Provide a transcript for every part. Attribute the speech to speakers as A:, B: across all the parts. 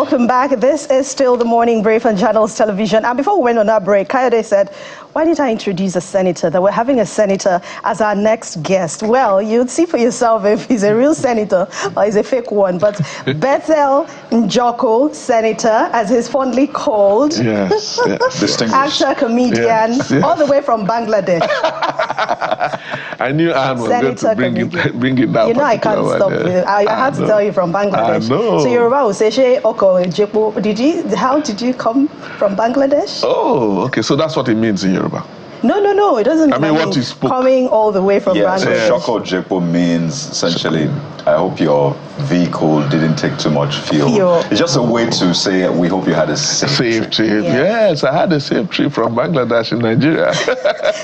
A: welcome back. This is still the Morning Brief on Channels Television. And before we went on our break, Kayode said, why did I introduce a senator? That we're having a senator as our next guest. Well, you'd see for yourself if he's a real senator or he's a fake one. But Bethel Njoko, senator, as he's fondly called.
B: Yes, distinguished.
A: Actor, comedian, all the way from Bangladesh.
B: I knew Anne was going to bring it down.
A: You know I can't stop you. I had to tell you from Bangladesh. So Yoruba will say, how did you come from Bangladesh?
B: Oh, okay. So that's what it means in Yoruba.
A: No, it doesn't mean
B: what you spoke.
A: Coming all the way from Bangladesh.
C: So Shoko Jepo means essentially, I hope your vehicle didn't take too much fuel. It's just a way to say, we hope you had a safe trip.
B: Yes, I had a safe trip from Bangladesh in Nigeria.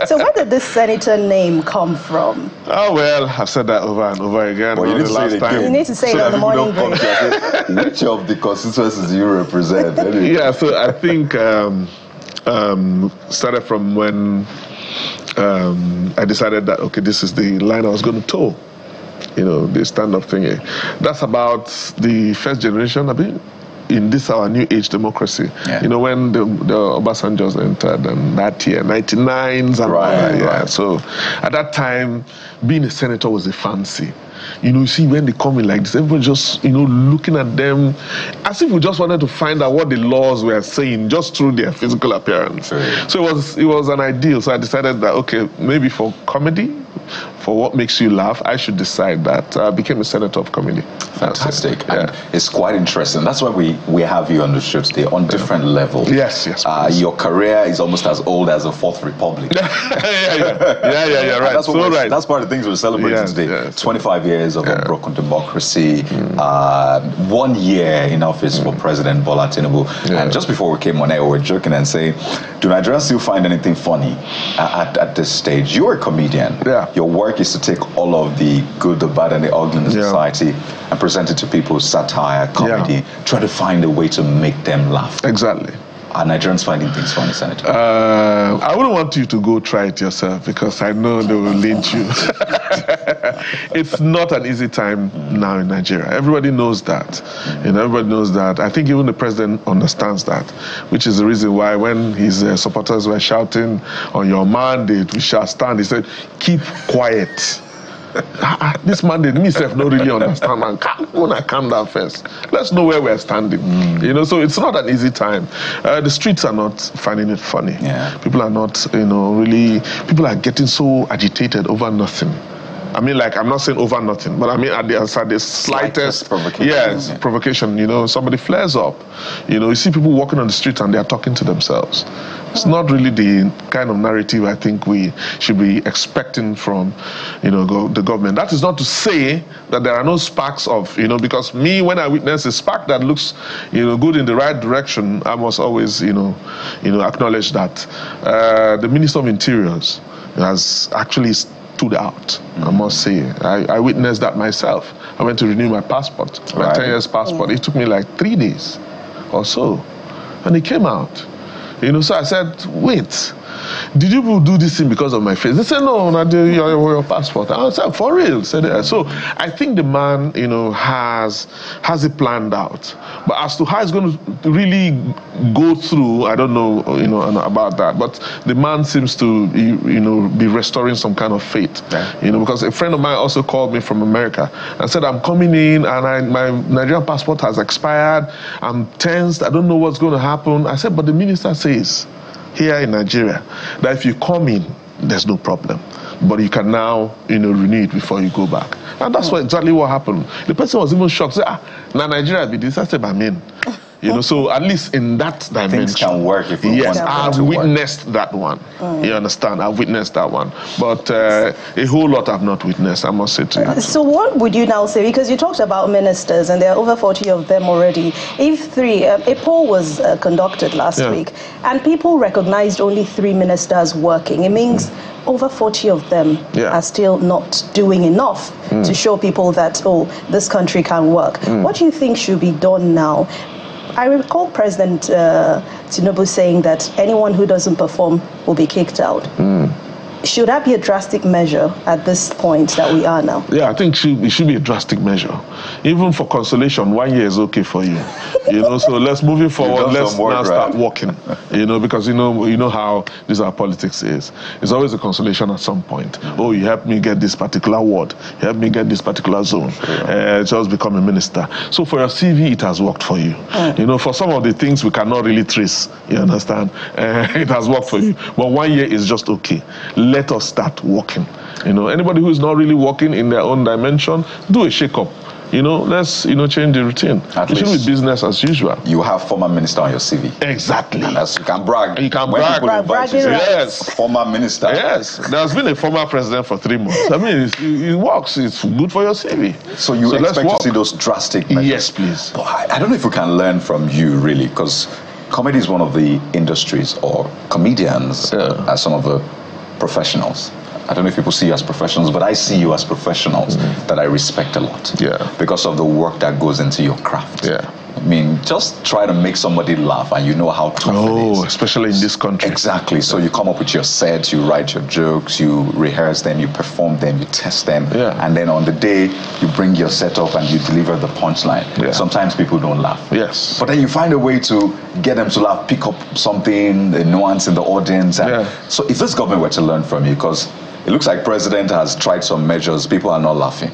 A: So where did this senator name come from?
B: Oh, well, I've said that over and over again.
C: Well, you need to say it again.
A: You need to say it on the morning break.
C: Which of the constituencies do you represent?
B: Yeah, so I think... started from when I decided that, okay, this is the line I was going to toe, the stand-up thing. That's about the first generation, I mean, in this our new age democracy. When the Obasanjos entered and that year, 99s and right. So at that time, being a senator was a fancy. You see, when they come in like this, everybody just, looking at them as if we just wanted to find out what the laws were saying just through their physical appearance. So it was an ideal. So I decided that, okay, maybe for comedy, for what makes you laugh, I should decide that. I became a senator of comedy.
C: Fantastic. And it's quite interesting. That's why we have you on the show today on different levels.
B: Yes.
C: Your career is almost as old as the Fourth Republic.
B: Yeah, right.
C: That's part of the things we're celebrating today. 25 years of unbroken democracy, 1 year in office for President Bola Tinubu. And just before we came on air, we were joking and saying, do Nigerians still find anything funny at this stage? You're a comedian. Your work is to take all of the good, the bad, and the ugly in society and present it to people, satire, comedy, try to find a way to make them laugh.
B: Exactly.
C: Are Nigerians finding things funny, Senator?
B: I wouldn't want you to go try it yourself because I know they will lynch you. It's not an easy time now in Nigeria. Everybody knows that. Everybody knows that. I think even the president understands that, which is the reason why when his supporters were shouting, on your mandate, we shall stand, he said, keep quiet. This mandate, myself don't really understand, man. Calm down first. Let's know where we're standing. So it's not an easy time. The streets are not finding it funny. People are not, really, people are getting so agitated over nothing. I mean, I'm not saying over nothing, but I mean at the slightest provocation. Provocation. Somebody flares up. You see people walking on the street and they are talking to themselves. It's not really the kind of narrative I think we should be expecting from, the government. That is not to say that there are no sparks of, because me, when I witness a spark that looks, good in the right direction, I must always, acknowledge that. The Minister of Interiors has actually stood out, I must say. I witnessed that myself. I went to renew my passport, my 10 years passport. It took me like 3 days or so. And it came out. So I said, wait, did you do this thing because of my face? They said, no, not your passport. I said, for real? So I think the man, has it planned out. But as to how it's going to really go through, I don't know, about that. But the man seems to, be restoring some kind of faith. Because a friend of mine also called me from America and said, I'm coming in and my Nigerian passport has expired. I'm tensed. I don't know what's going to happen. I said, but the minister says here in Nigeria that if you come in, there's no problem. But you can now, renew it before you go back. And that's exactly what happened. The person was even shocked. Said, now Nigeria be this. I said, I'm in. So at least in that dimension.
C: Things can work if you want
B: I've witnessed that one. You understand? I've witnessed that one. But a whole lot I've not witnessed, I must say to you.
A: So what would you now say? Because you talked about ministers, and there are over 40 of them already. If a poll was conducted last week, and people recognized only 3 ministers working, it means over 40 of them are still not doing enough to show people that, this country can work. What do you think should be done now? I recall President Tinubu saying that anyone who doesn't perform will be kicked out. should that be a drastic measure at this point that we are now?
B: Yeah, I think it should be a drastic measure. Even for consolation, 1 year is okay for you. So let's moving forward. Let's now start working. Because you know how this our politics is. It's always a consolation at some point. Oh, you helped me get this particular ward. You helped me get this particular zone. Just become a minister. So for your CV, it has worked for you. For some of the things we cannot really trace. You understand? It has worked for you. But 1 year is just okay. Let us start working. Anybody who is not really working in their own dimension, do a shake-up. Let's change the routine. It should be business as usual.
C: You have former minister on your CV.
B: Exactly.
C: And you can brag.
B: You can brag.
C: Yes. Former minister.
B: Yes. There's been a former president for 3 months. I mean, it works. It's good for your CV.
C: So you expect to see those drastic measures?
B: Yes, please.
C: But I don't know if we can learn from you, really, because comedy is one of the industries, or comedians as some of the professionals. I don't know if people see you as professionals, but I see you as professionals that I respect a lot. Because of the work that goes into your craft. I mean, just try to make somebody laugh, and you know how tough it is.
B: Especially in this country.
C: Exactly. So you come up with your sets, you write your jokes, you rehearse them, you perform them, you test them, and then on the day you bring your set up and you deliver the punchline. Sometimes people don't laugh.
B: Yes.
C: But then you find a way to get them to laugh, pick up something, a nuance in the audience. And so if this government were to learn from you, because it looks like president has tried some measures, people are not laughing.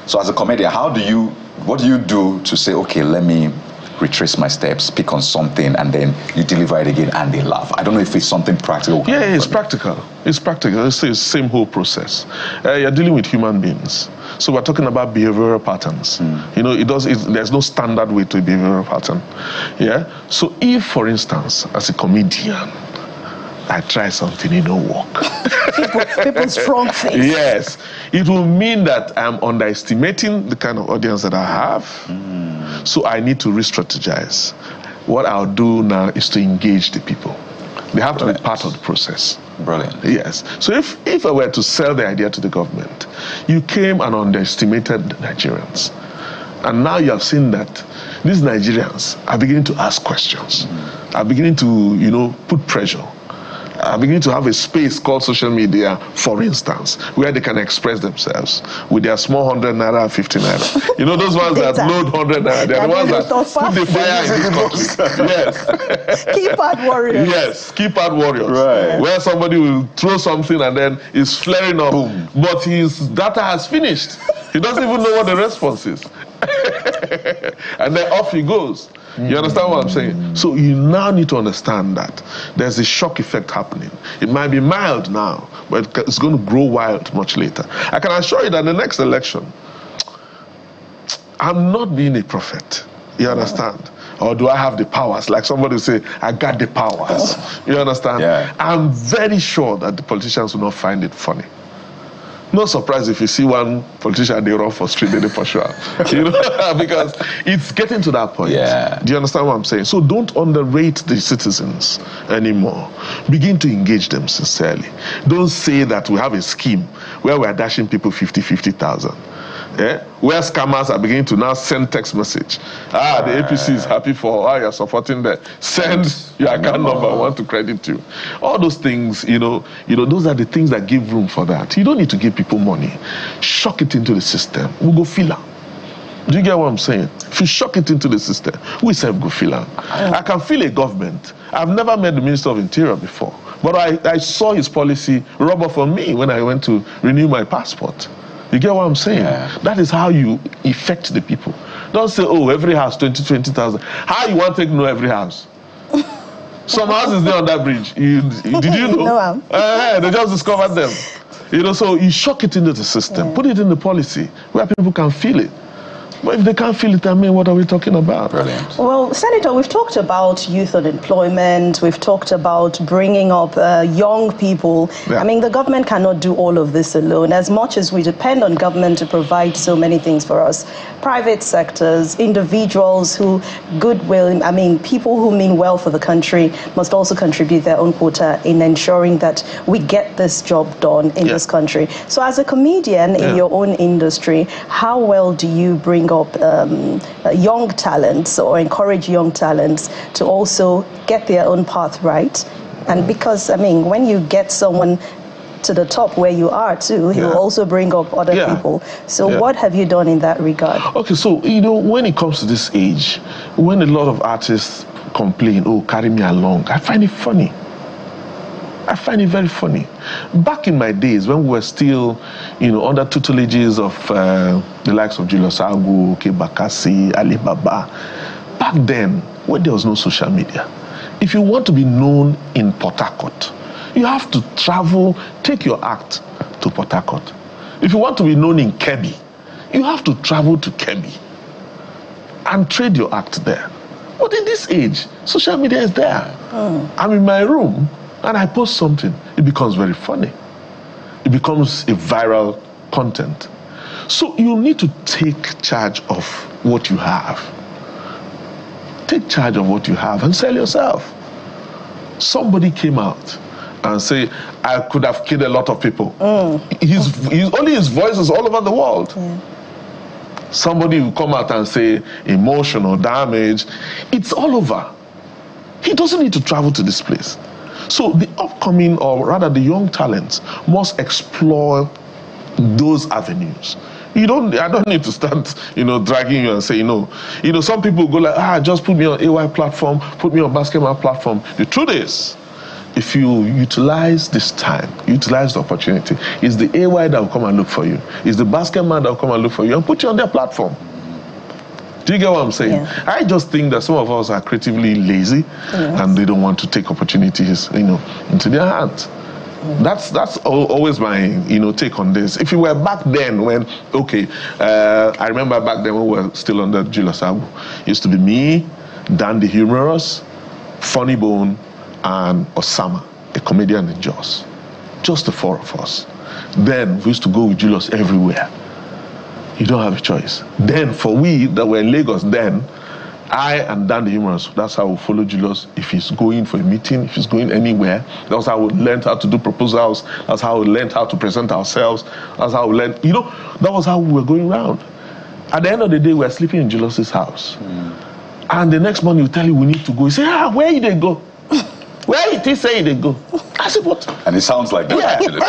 C: So as a comedian, what do you do to say, okay, let me retrace my steps, pick on something, and then you deliver it again and they laugh? I don't know if it's something practical.
B: It's practical. It's practical. It's the same whole process. You're dealing with human beings. So we're talking about behavioral patterns. There's no standard way to a behavioral pattern. So if, for instance, as a comedian, I try something, it don't work.
A: People's strong face.
B: Yes. It will mean that I'm underestimating the kind of audience that I have. So I need to re-strategize. What I'll do now is to engage the people. They have to be part of the process.
C: Brilliant.
B: Yes. So if I were to sell the idea to the government, you came and underestimated Nigerians. And now you have seen that these Nigerians are beginning to ask questions, are beginning to, put pressure. Are beginning to have a space called social media, for instance, where they can express themselves with their small 100 naira, 50 naira. Those ones that load 100 naira, they're the ones that put the fire in this country. Yes.
A: Keypad warriors.
B: Yes, keypad warriors.
C: Right.
B: Where somebody will throw something and then it's flaring up, but his data has finished. He doesn't even know what the response is. And then off he goes. You understand what I'm saying? So you now need to understand that there's a shock effect happening. It might be mild now, but it's going to grow wild much later. I can assure you that in the next election, I'm not being a prophet. You understand? Or do I have the powers? Like somebody will say, I got the powers. You understand? I'm very sure that the politicians will not find it funny. No surprise if you see one politician, they run for street, they for sure. Because it's getting to that point. Do you understand what I'm saying? So don't underrate the citizens anymore. Begin to engage them sincerely. Don't say that we have a scheme where we're dashing people 50,000. Where scammers are beginning to now send text message. The APC is happy for you're supporting that. Send your account number, I want to credit you. All those things, those are the things that give room for that. You don't need to give people money. Shock it into the system. We'll go feel it. Do you get what I'm saying? If you shock it into the system, we say go feel it. I can feel a government. I've never met the Minister of Interior before, but I saw his policy rub off on me when I went to renew my passport. You get what I'm saying? That is how you affect the people. Don't say, every house, 20,000. How you want to know every house? Some houses there on that bridge. Did you know?
A: No,
B: they just discovered them. So you shock it into the system. Put it in the policy where people can feel it. But if they can't feel it, what are we talking about?
C: Brilliant.
A: Well, Senator, we've talked about youth unemployment. We've talked about bringing up young people. I mean, the government cannot do all of this alone. As much as we depend on government to provide so many things for us, private sectors, individuals who people who mean well for the country must also contribute their own quota in ensuring that we get this job done in this country. So as a comedian in your own industry, how well do you bring up young talents or encourage young talents to also get their own path right? And because, when you get someone to the top where you are too, he will also bring up other people. So what have you done in that regard? Okay, so, you know, when it comes to this age, when a lot of artists complain, oh, carry me along, I find it funny. I find it very funny. Back in my days, when we were still, you know, under tutelages of the likes of Julius Agu, Bakassi, Alibaba, back then, when there was no social media, if you want to be known in Port Harcourt, you have to travel, take your act to Port Harcourt. If you want to be known in Kebbi, you have to travel to Kebbi and trade your act there. But in this age, social media is there. I'm in my room, and I post something, it becomes very funny. It becomes a viral content. So you need to take charge of what you have. Take charge of what you have and sell yourself. Somebody came out and say, I could have killed a lot of people. Only his voice is all over the world. Somebody will come out and say, emotional damage. It's all over. He doesn't need to travel to this place. So the upcoming, or rather the young talents, must explore those avenues. I don't need to start, you know, dragging you and say, no. You know, some people go like, just put me on AY platform, put me on basketball platform. The truth is, if you utilize this time, utilize the opportunity, it's the AY that will come and look for you. It's the basketman that will come and look for you and put you on their platform. Do you get what I'm saying? Yeah. I just think that some of us are creatively lazy and they don't want to take opportunities, you know, into their hands. That's always my, you know, take on this. If you were back then when, I remember back then when we were still under Julius Agu, it used to be me, Dan the Humorous, Funny Bone, and Osama, a comedian in Jos. Just the four of us. Then we used to go with Julius everywhere. You don't have a choice. Then for we that were in Lagos then, I and Dan the Humorous, that's how we follow Julius. If he's going for a meeting, if he's going anywhere, that's how we learned how to do proposals. That's how we learned how to present ourselves. That's how we learned, you know, that was how we were going around. At the end of the day, we were sleeping in Julius's house. And the next morning, he'll tell you we need to go. He say, where did they go? Where did he say they go? I said, what? And it sounds like that, actually.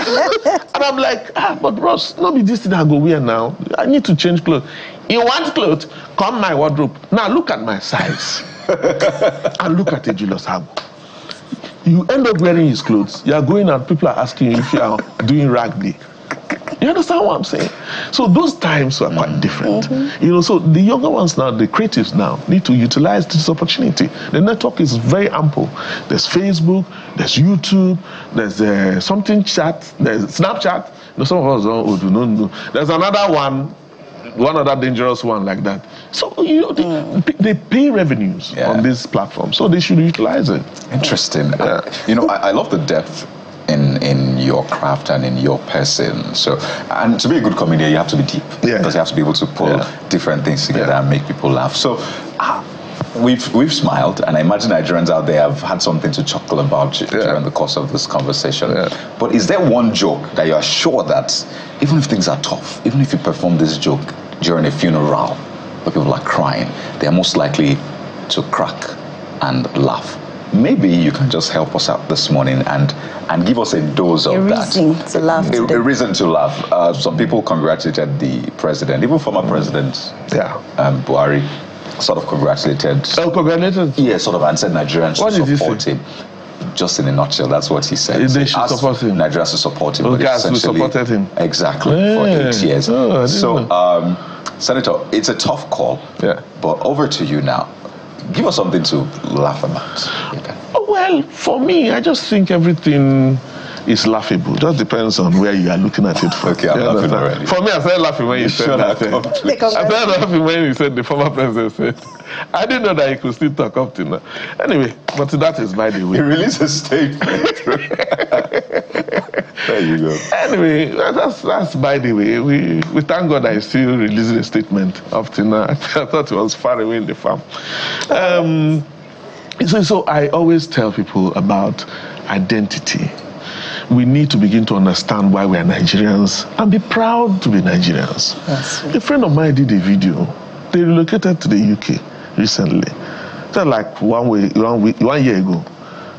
A: And I'm like, but bros, not be this thing I go wear now. I need to change clothes. You want clothes? Come my wardrobe. Now look at my size. And look at Julius Agu. You end up wearing his clothes. You are going out, people are asking you if you are doing rag day. You understand what I'm saying? So those times are quite different. You know, so the younger ones now, the creatives now, need to utilize this opportunity. The network is very ample. There's Facebook, there's YouTube, there's something chat, there's Snapchat. You know, some of us don't know. There's another one other dangerous one like that. So, you know, they pay revenues on this platform, so they should utilize it. Interesting. You know, I love the depth in your craft and in your person. So, and to be a good comedian, you have to be deep. Because you have to be able to pull different things together and make people laugh. So, we've smiled, and I imagine Nigerians out there have had something to chuckle about during the course of this conversation. But is there one joke that you are sure that, even if things are tough, even if you perform this joke during a funeral where people are crying, they are most likely to crack and laugh? Maybe you can just help us out this morning and give us a dose of that. A reason to laugh. A reason to laugh. Some people congratulated the president, even former president Buhari, sort of congratulated. Oh, congratulated? Yeah, sort of, and said Nigerians should support him. Just in a nutshell, that's what he said. They should support him. Nigerians should support him. Okay, we supported him. Exactly, for 8 years. So, Senator, it's a tough call, but over to you now. Give us something to laugh about. Well, for me, I just think everything is laughable. It just depends on where you are looking at it from. Okay, I'm laughing already. For me, I started laughing when you said that. I started laughing when you said the former president said. I didn't know that he could still talk up to now. Anyway, but that is by the way. He released a statement. There you go. Anyway, that's by the way. We thank God that he still released a statement up to now. I thought it was far away in the farm. So I always tell people about identity. We need to begin to understand why we are Nigerians and be proud to be Nigerians. A friend of mine did a video. They relocated to the UK recently. Like 1 year ago.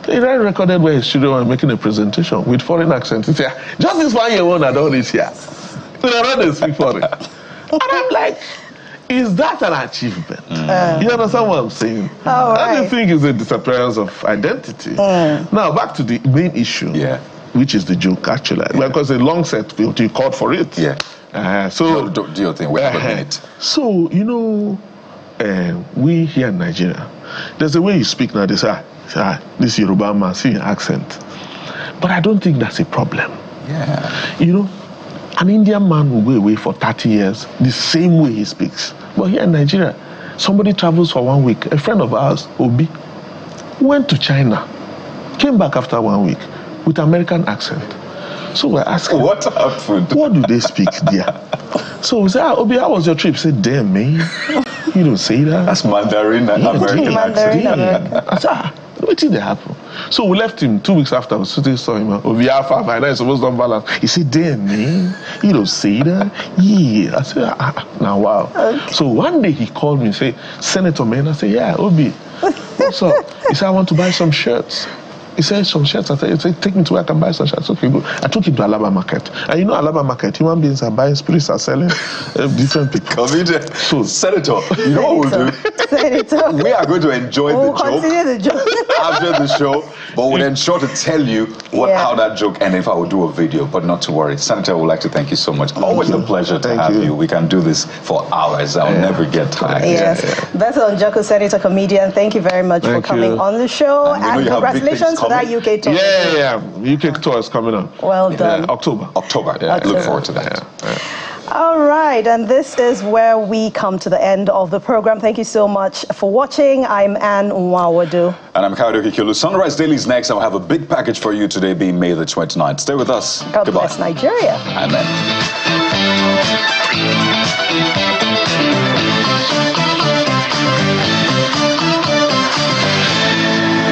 B: He recorded where his children were making a presentation with foreign accent. He said, just this 1 year one, I don't this here. So they don't speak foreign. And I'm like, is that an achievement? You understand what I'm saying? I don't think it's a disappearance of identity. Now, back to the main issue, which is the joke, actually. Because a long set, you called for it. So,
C: do your thing. We have a minute.
B: So, you know, we here in Nigeria, there's a way you speak now. They say, this Yoruba man, see your accent. But I don't think that's a problem. You know, an Indian man will go away for 30 years, the same way he speaks. But here in Nigeria, somebody travels for 1 week. A friend of ours, Obi, went to China, came back after 1 week with American accent. So we're asking,
C: what happened?
B: What do they speak there? So we say, Obi, how was your trip? He said, damn, man, you don't say that.
C: That's Mandarin and American accent.
B: I said, what did they happen? So we left him 2 weeks after. We saw him. Obi, Alpha, by now it's supposed to balance. He said, damn, man, you don't say that? Yeah. I said, now, wow. So one day he called me and said, Senator, man. I said, yeah, Obi, what's up? He said, I want to buy some shirts. He said, some shirts. I said, take me to where I can buy some shirts. Okay, good. I took him to Alaba Market. And you know Alaba Market, human beings are buying, spirits are selling, different people.
C: So, Senator, you know what we'll do? Senator. We are going to enjoy the joke after the show, but we'll ensure to tell you how that joke ended if I will do a video, but not to worry. Senator, I would like to thank you so much. Always a pleasure to have you. We can do this for hours. I'll never get tired.
A: Beto Njoku, Senator, comedian, thank you very much for coming on the show. And congratulations for that UK tour.
B: UK tour is coming up.
A: Well done.
B: October.
C: Look forward to that.
A: All right, and this is where we come to the end of the program. Thank you so much for watching. I'm Anne Nwawadu.
C: And I'm Kayode Kikiolu. Sunrise Daily is next, and we'll have a big package for you today, being May the 29th. Stay with us.
A: God bless Nigeria.
C: Amen.